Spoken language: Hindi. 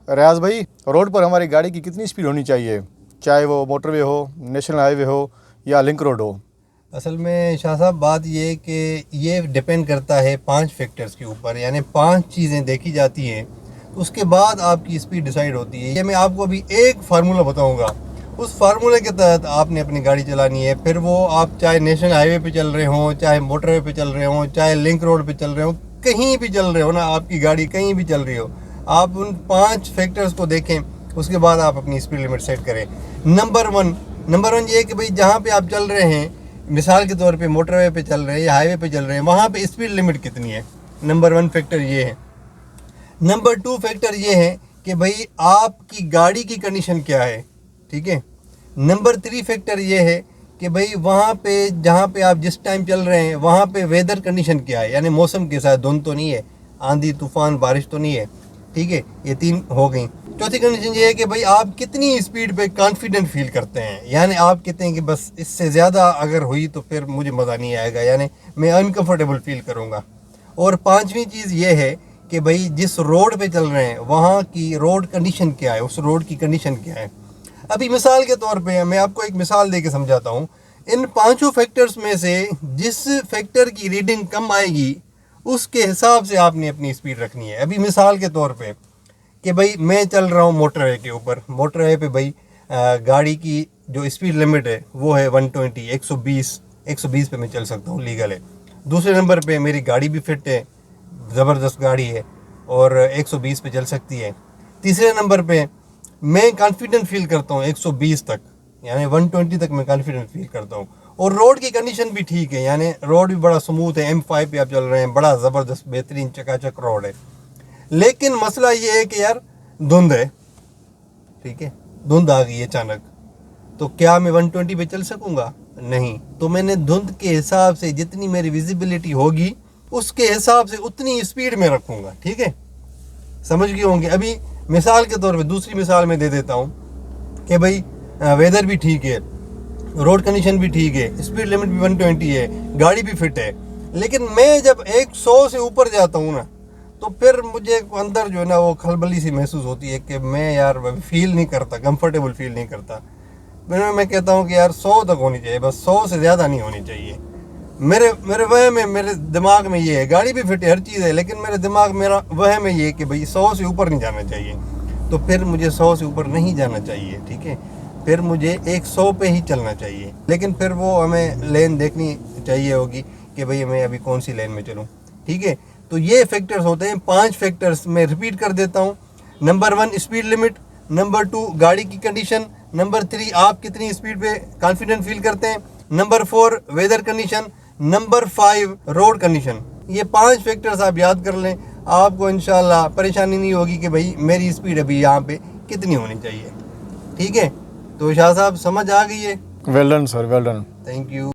रियाज भाई, रोड पर हमारी गाड़ी की कितनी स्पीड होनी चाहिए, चाहे वो मोटरवे हो, नेशनल हाईवे हो या लिंक रोड हो? असल में शाह साहब बात ये कि ये डिपेंड करता है 5 फैक्टर्स के ऊपर, यानी 5 चीज़ें देखी जाती हैं, उसके बाद आपकी स्पीड डिसाइड होती है। ये मैं आपको अभी एक फार्मूला बताऊंगा, उस फार्मूले के तहत आपने अपनी गाड़ी चलानी है। फिर वो आप चाहे नेशनल हाईवे पे चल रहे हों, चाहे मोटरवे पे चल रहे हों, चाहे लिंक रोड पे चल रहे हों, कहीं भी चल रहे हो ना, आपकी गाड़ी कहीं भी चल रही हो, आप उन 5 फैक्टर्स को देखें, उसके बाद आप अपनी स्पीड लिमिट सेट करें। नंबर वन ये है कि भाई जहाँ पे आप चल रहे हैं, मिसाल के तौर पे मोटरवे पे चल रहे हैं या हाईवे पे चल रहे हैं, वहाँ पे स्पीड लिमिट कितनी है। नंबर 1 फैक्टर ये है। नंबर 2 फैक्टर ये है कि भाई आपकी गाड़ी की कंडीशन क्या है, ठीक है। नंबर 3 फैक्टर ये है कि भाई वहाँ पे जहाँ पे आप जिस टाइम चल रहे हैं वहाँ पे वेदर कंडीशन क्या है, यानी मौसम के साथ धुंध तो नहीं है, आंधी तूफान बारिश तो नहीं है, ठीक है। ये 3 हो गई। चौथी कंडीशन ये है कि भाई आप कितनी स्पीड पे कॉन्फिडेंट फील करते हैं, यानी आप कहते हैं कि बस इससे ज़्यादा अगर हुई तो फिर मुझे मज़ा नहीं आएगा, यानी मैं अनकंफर्टेबल फील करूँगा। और 5वीं चीज़ ये है कि भाई जिस रोड पे चल रहे हैं वहाँ की रोड कंडीशन क्या है, उस रोड की कंडीशन क्या है। अभी मिसाल के तौर पे मैं आपको एक मिसाल दे के समझाता हूँ। इन 5 फैक्टर्स में से जिस फैक्टर की रीडिंग कम आएगी उसके हिसाब से आपने अपनी स्पीड रखनी है। अभी मिसाल के तौर पे कि भाई मैं चल रहा हूँ मोटरवे के ऊपर, मोटरवे पे भाई गाड़ी की जो स्पीड लिमिट है वो है 120, 120 पे मैं चल सकता हूँ, लीगल है। दूसरे नंबर पे मेरी गाड़ी भी फिट है, ज़बरदस्त गाड़ी है और 120 पे चल सकती है। तीसरे नंबर पे मैं कॉन्फिडेंट फील करता हूँ 120 तक, यानी 120 तक मैं कॉन्फिडेंट फील करता हूँ। और रोड की कंडीशन भी ठीक है, यानी रोड भी बड़ा स्मूथ है, M5 पे आप चल रहे हैं, बड़ा ज़बरदस्त बेहतरीन चकाचक रोड है। लेकिन मसला ये है कि यार धुंध है, ठीक है, धुंध आ गई अचानक, तो क्या मैं 120 पे चल सकूंगा? नहीं। तो मैंने धुंध के हिसाब से जितनी मेरी विजिबिलिटी होगी उसके हिसाब से उतनी स्पीड में रखूंगा, ठीक है, समझ गए होंगे। अभी मिसाल के तौर पे दूसरी मिसाल में दे देता हूँ कि भाई वेदर भी ठीक है, रोड कंडीशन भी ठीक है, स्पीड लिमिट भी 120 है, गाड़ी भी फिट है, लेकिन मैं जब 100 से ऊपर जाता हूँ ना, तो फिर मुझे अंदर जो है ना वो खलबली सी महसूस होती है कि मैं यार फील नहीं करता, कंफर्टेबल फील नहीं करता। मैं कहता हूँ कि यार 100 तक होनी चाहिए, बस 100 से ज़्यादा नहीं होनी चाहिए। मेरे वह में, मेरे दिमाग में ये है, गाड़ी भी फिट है, हर चीज़ है, लेकिन मेरे दिमाग मेरा वह में ये है कि भाई 100 से ऊपर नहीं जाना चाहिए। तो फिर मुझे 100 से ऊपर नहीं जाना चाहिए, ठीक है, फिर मुझे 100 पे ही चलना चाहिए। लेकिन फिर वो हमें लेन देखनी चाहिए होगी कि भाई मैं अभी कौन सी लेन में चलूँ, ठीक है। तो ये फैक्टर्स होते हैं, 5 फैक्टर्स मैं रिपीट कर देता हूँ। नंबर 1 स्पीड लिमिट, नंबर 2 गाड़ी की कंडीशन, नंबर 3 आप कितनी स्पीड पे कॉन्फिडेंट फील करते हैं, number 4 weather condition, number 5 road condition. ये 5 फैक्टर्स आप याद कर लें, आपको इंशाल्लाह परेशानी नहीं होगी कि भाई मेरी स्पीड अभी यहाँ पे कितनी होनी चाहिए, ठीक है। तो शाह साहब समझ आ गई है? Well done sir, well done. Thank you.